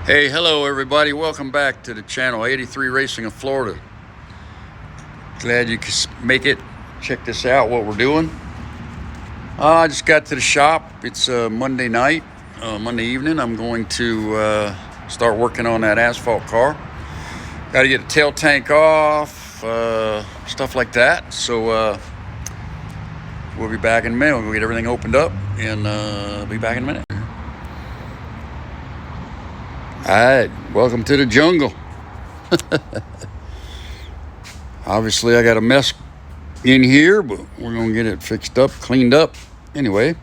Hey, hello everybody. Welcome back to the channel 83 Racing of Florida. Glad you could make it. Check this out, what we're doing. I just got to the shop. It's Monday night, Monday evening. I'm going to start working on that asphalt car. Got to get the tail tank off, stuff like that. So we'll be back in a minute. We'll get everything opened up and be back in a minute. All right, welcome to the jungle. Obviously, I got a mess in here, but we're going to get it fixed up, cleaned up. Anyway,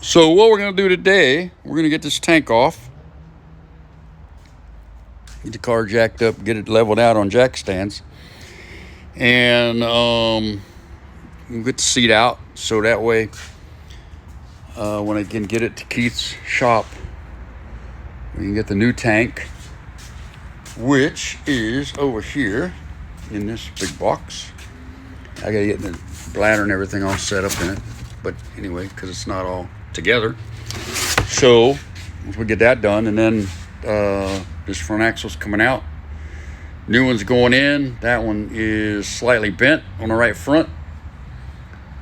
so what we're going to do today, we're going to get this tank off. Get the car jacked up, get it leveled out on jack stands. And we'll get the seat out so that way when I can get it to Kieth's shop, we can get the new tank, which is over here in this big box. I gotta get the bladder and everything all set up in it, but anyway, because it's not all together. So once we get that done, and then this front axle's coming out, new one's going in. That one is slightly bent on the right front,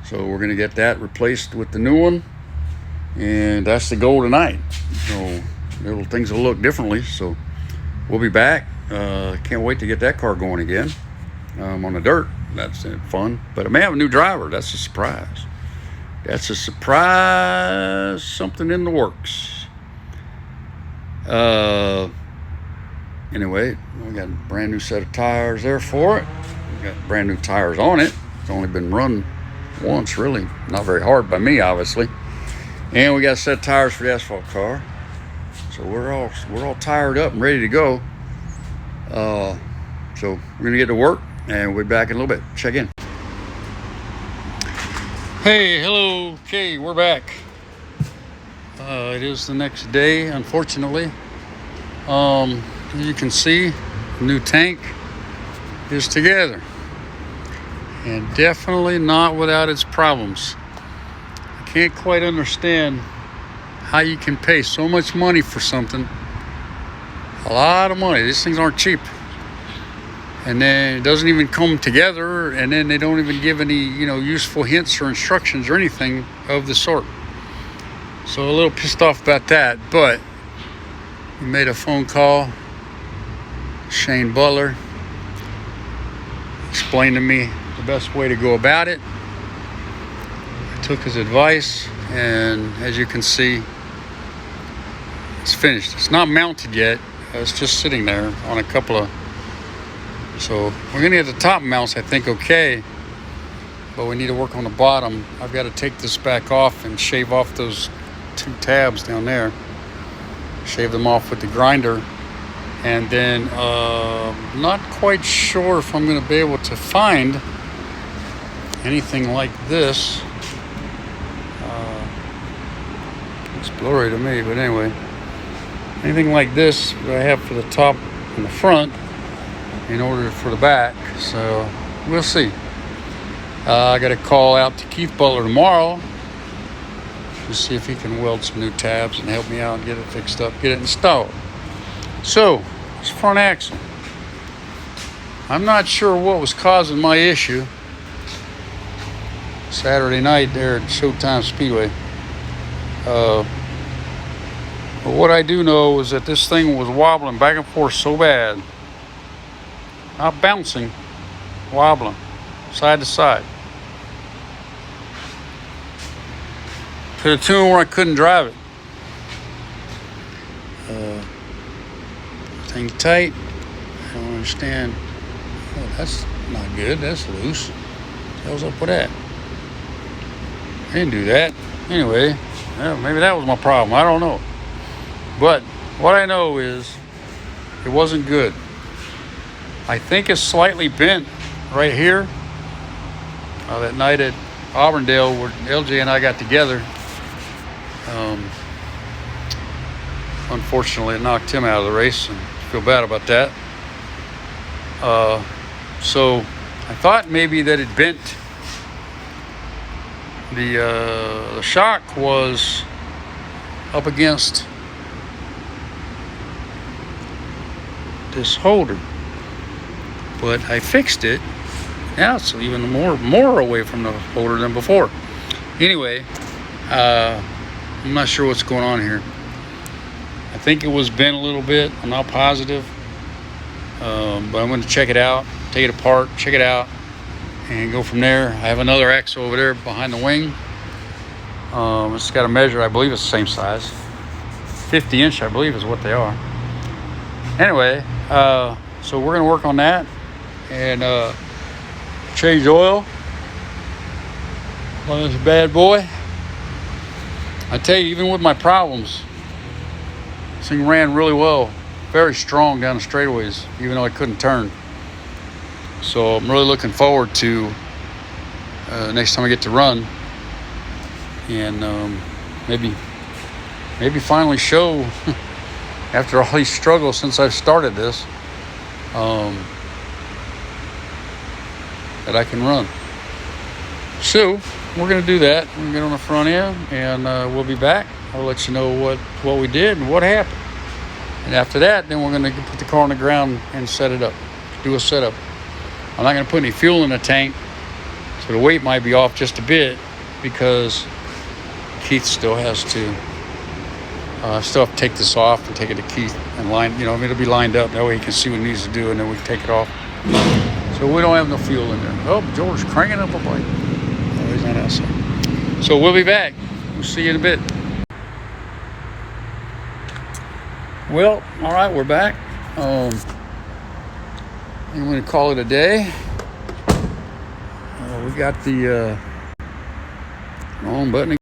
so we're gonna get that replaced with the new one, and that's the goal tonight. So little things will look differently, so we'll be back. Can't wait to get that car going again on the dirt. That's fun, but I may have a new driver. That's a surprise. That's a surprise. Something in the works. Anyway, we got a brand new set of tires there for it. We got brand new tires on it. It's only been run once, really. Not very hard by me, obviously. And we got a set of tires for the asphalt car. So we're all tired up and ready to go. So we're gonna get to work, and we'll be back in a little bit. Check in. Hey, hello. Okay, we're back. It is the next day, unfortunately. As you can see, the new tank is together, and definitely not without its problems. I can't quite understand how you can pay so much money for something, a lot of money. These things aren't cheap, and then it doesn't even come together, and then they don't even give any useful hints or instructions or anything of the sort. So a little pissed off about that, but we made a phone call. Shane Butler explained to me the best way to go about it. I took his advice, and as you can see, it's finished. It's not mounted yet. It's just sitting there on a couple of... So we're going to get the top mounts, I think, okay. But we need to work on the bottom. I've got to take this back off and shave off those 2 tabs down there. Shave them off with the grinder. And then not quite sure if I'm going to be able to find anything like this. It's blurry to me, but anyway. Anything like this that I have for the top and the front in order for the back. So we'll see. I got to call out to Kieth Butlers tomorrow to see if he can weld some new tabs and help me out and get it fixed up, get it installed. So this front axle, I'm not sure what was causing my issue Saturday night there at Showtime Speedway. But what I do know is that this thing was wobbling back and forth so bad. Not bouncing, wobbling, side to side. To the tune where I couldn't drive it. Thing tight. I don't understand. Oh, that's not good. That's loose. What the hell's up with that? I didn't do that. Anyway, maybe that was my problem. I don't know. But what I know is it wasn't good. I think it's slightly bent right here. That night at Auburndale where LJ and I got together, unfortunately it knocked him out of the race, and I feel bad about that. So I thought maybe that it bent. The shock was up against this holder. But I fixed it. Now it's even more away from the holder than before. Anyway, I'm not sure what's going on here. I think it was bent a little bit. I'm not positive. But I'm going to check it out, take it apart, check it out, and go from there. I have another axle over there behind the wing. It's got a measure. I believe it's the same size. 50 inch, I believe, is what they are. Anyway, so we're going to work on that and change oil on this bad boy. I tell you, even with my problems, this thing ran really well, very strong down the straightaways, even though I couldn't turn. So I'm really looking forward to next time I get to run, and maybe finally show after all these struggles since I've started this that I can run. So we're going to do that. We're going to get on the front end, and we'll be back. I'll let you know what we did and what happened. And after that, then we're going to put the car on the ground and set it up, do a setup. I'm not going to put any fuel in the tank, so the weight might be off just a bit because Kieth still has to take this off and take it to Kieth and line, it'll be lined up. That way he can see what he needs to do, and then we can take it off. So we don't have no fuel in there. Oh, George's cranking up a bike. Oh, he's not outside. So we'll be back. We'll see you in a bit. Well, all right, we're back. I'm going to call it a day. We got the wrong button.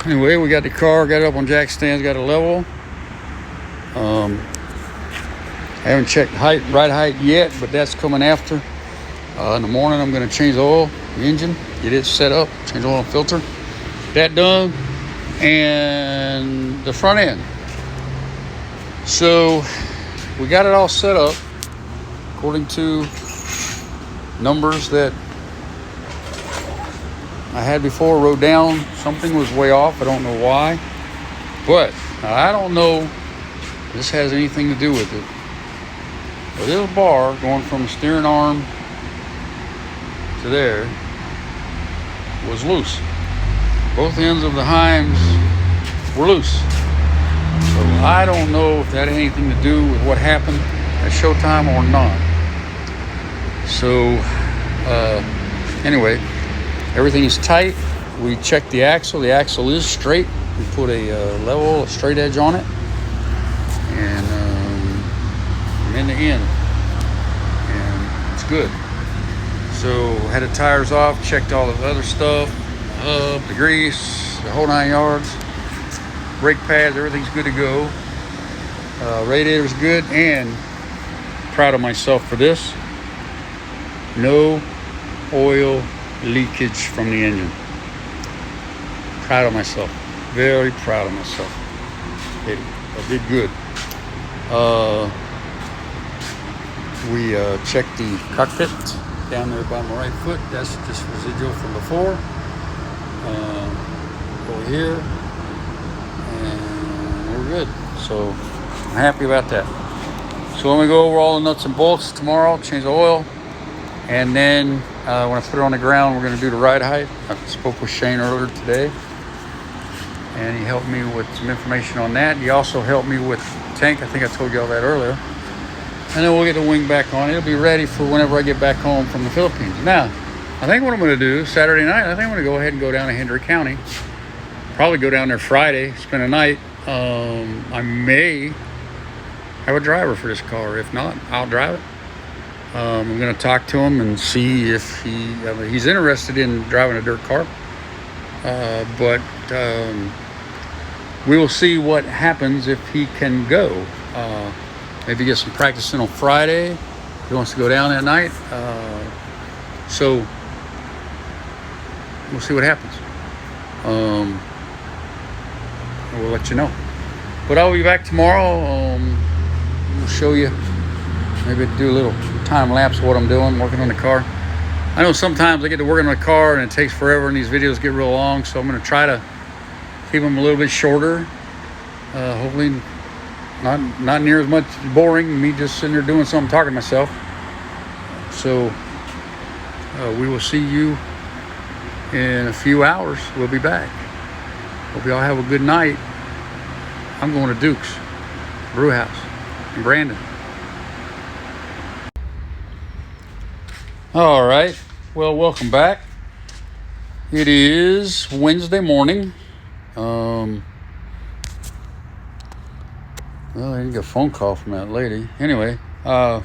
Anyway, we got the car, got it up on jack stands, got it level. I haven't checked ride height yet, but that's coming after. In the morning, I'm going to change the oil, the engine, get it set up, change the oil and filter. That done, and the front end. So we got it all set up according to numbers that I had before, wrote down. Something was way off. I don't know why, but I don't know if this has anything to do with it. But this bar going from the steering arm to there was loose. Both ends of the heims were loose. So I don't know if that had anything to do with what happened at Showtime or not. So anyway, everything is tight. We checked the axle. The axle is straight. We put a straight edge on it, and I'm in the end, and it's good. So had the tires off, checked all the other stuff, the grease, the whole 9 yards. Brake pads, everything's good to go. Radiator's good, and proud of myself for this. No oil leakage from the engine. Proud of myself. Very proud of myself. I did good. We checked the cockpit down there by my right foot. That's just residual from before. Over here. And we're good. So I'm happy about that. So I'm going to go over all the nuts and bolts tomorrow, change the oil. And then when I put it on the ground, we're going to do the ride height. I spoke with Shane earlier today, and he helped me with some information on that. He also helped me with the tank. I think I told you all that earlier. And then we'll get the wing back on. It'll be ready for whenever I get back home from the Philippines. Now, I think what I'm going to do Saturday night, I think I'm going to go ahead and go down to Hendry County. Probably go down there Friday, spend a night. I may have a driver for this car. If not, I'll drive it. I'm going to talk to him and see if he's interested in driving a dirt car. But we will see what happens if he can go. Maybe get some practice in on Friday. If he wants to go down that night. So we'll see what happens. We'll let you know. But I'll be back tomorrow. We'll show you. Maybe do a little time lapse of what I'm doing, working on the car. I know sometimes I get to working on the car and it takes forever and these videos get real long, so I'm going to try to keep them a little bit shorter. Hopefully not near as much boring, me just sitting there doing something, talking to myself. So we will see you in a few hours. We'll be back. Hope y'all have a good night. I'm going to Duke's Brew House in Brandon. All right. Well, welcome back. It is Wednesday morning. Well, I didn't get a phone call from that lady. Anyway, so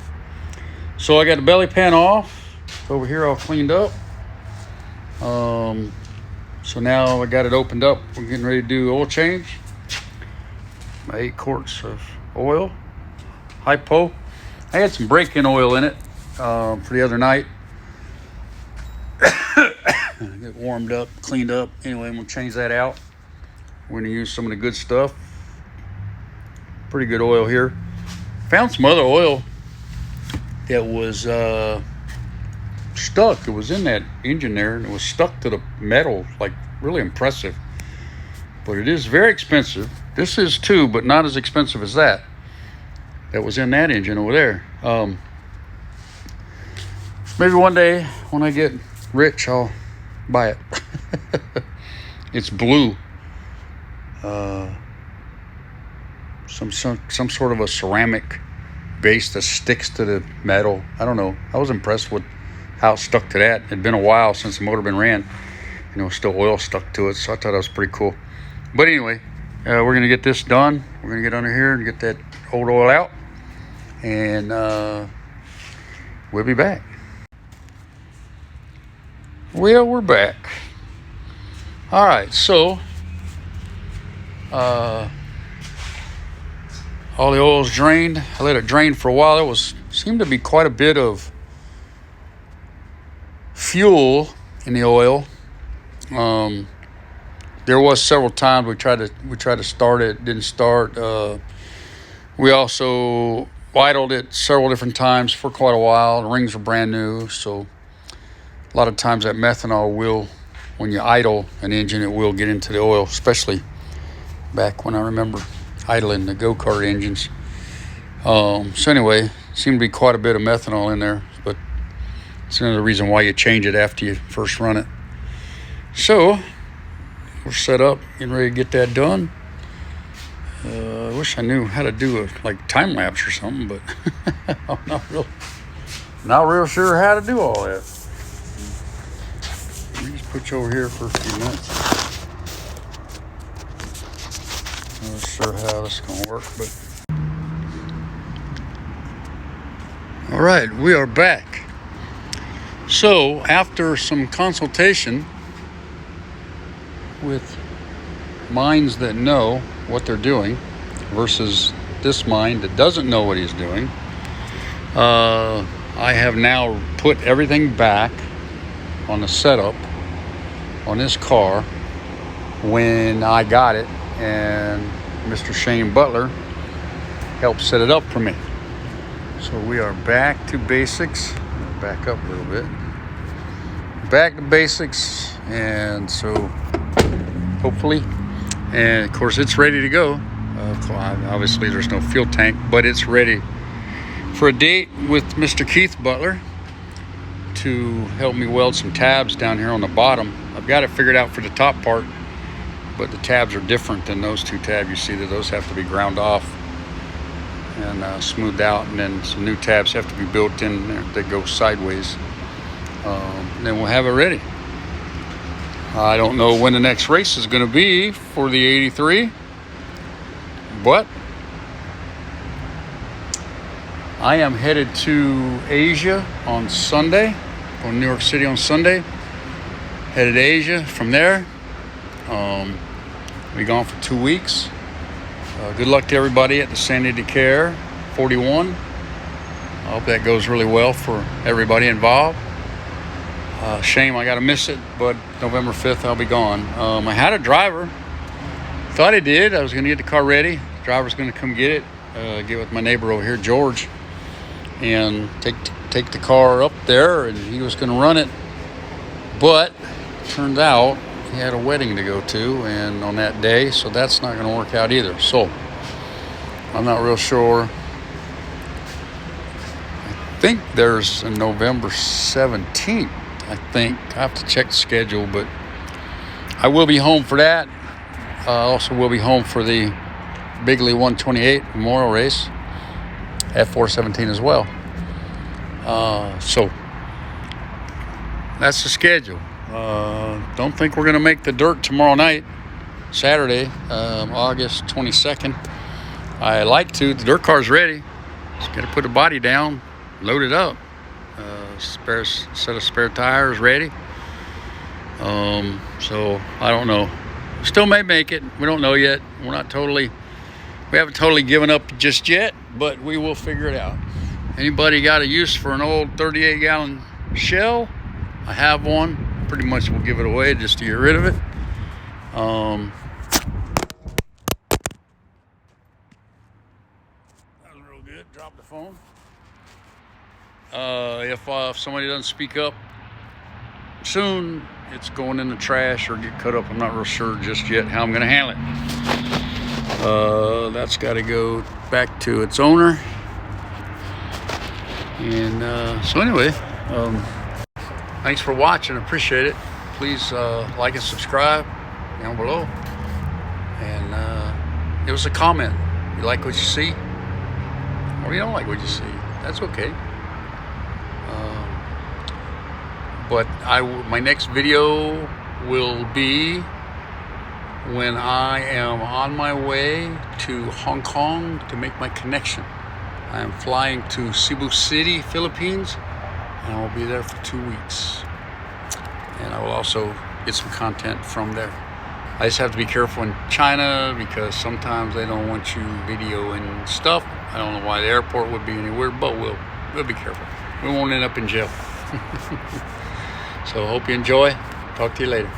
I got the belly pan off. Over here all cleaned up. So now I got it opened up. We're getting ready to do oil change. My 8 quarts of oil. Hypo. I had some break-in oil in it for the other night. Get warmed up, cleaned up. Anyway, I'm going to change that out. We're going to use some of the good stuff. Pretty good oil here. Found some other oil that was stuck. It was in that engine there, and it was stuck to the metal, like really impressive. But it is very expensive. This is too, but not as expensive as that was in that engine over there. Maybe one day when I get rich, I'll buy it. It's blue. Some sort of a ceramic base that sticks to the metal. I don't know. I was impressed with how it stuck to that. It'd been a while since the motor been ran. Still oil stuck to it, so I thought that was pretty cool. But anyway, we're gonna get this done. We're gonna get under here and get that old oil out, and we'll be back. Well, we're back. All right, so all the oil's drained. I let it drain for a while. There seemed to be quite a bit of fuel in the oil. There was several times we tried to start it, didn't start. We also idled it several different times for quite a while. The rings were brand new, so a lot of times that methanol will, when you idle an engine, it will get into the oil, especially back when I remember idling the go-kart engines. So anyway, seemed to be quite a bit of methanol in there, but it's another reason why you change it after you first run it. So we're set up, getting ready to get that done. I wish I knew how to do a time lapse or something, but I'm not real sure how to do all that. Let me just put you over here for a few minutes. I'm not sure how this is going to work, but all right, we are back. So after some consultation with minds that know what they're doing versus this mind that doesn't know what he's doing, I have now put everything back on the setup on this car when I got it, and Mr. Shane Butler helped set it up for me. So we are back to basics. Back up a little bit. Back to basics, and so hopefully, and of course it's ready to go. Obviously there's no fuel tank, but it's ready for a date with Mr. Kieth Butler to help me weld some tabs down here on the bottom. I've got it figured out for the top part, but the tabs are different than those two tabs. You see that those have to be ground off and smoothed out, and then some new tabs have to be built in there that go sideways. Then we'll have it ready. I don't know when the next race is going to be for the 83, but I am headed to Asia on Sunday, going to New York City on Sunday, headed to Asia from there. Be gone for 2 weeks. Good luck to everybody at the Sandy DeCare 41. I hope that goes really well for everybody involved. Shame I got to miss it, but November 5th I'll be gone. I had a driver. Thought I did. I was going to get the car ready. The driver's going to come get it, get with my neighbor over here, George, and take the car up there, and he was going to run it. But turned out he had a wedding to go to and on that day, so that's not going to work out either. So I'm not real sure. I think there's a November 17th. I think I have to check the schedule, but I will be home for that. Also will be home for the Bigley 128 Memorial Race at 417 as well. So that's the schedule. Don't think we're going to make the dirt tomorrow night, Saturday, August 22nd. I like to. The dirt car's ready. Just got to put the body down, load it up. Set of spare tires ready. So I don't know. Still may make it. We don't know yet. We haven't totally given up just yet, but we will figure it out. Anybody got a use for an old 38-gallon shell? I have one. Pretty much we'll give it away just to get rid of it. That was real good. Drop the phone. If somebody doesn't speak up soon, it's going in the trash or get cut up. I'm not real sure just yet how I'm going to handle it. That's got to go back to its owner. And so anyway, thanks for watching. Appreciate it. Please like and subscribe down below. And give us a comment. You like what you see? Or you don't like what you see? That's okay. But my next video will be when I am on my way to Hong Kong to make my connection. I am flying to Cebu City, Philippines, and I will be there for 2 weeks. And I will also get some content from there. I just have to be careful in China because sometimes they don't want you videoing stuff. I don't know why the airport would be any weird, but we'll be careful. We won't end up in jail. So hope you enjoy. Talk to you later.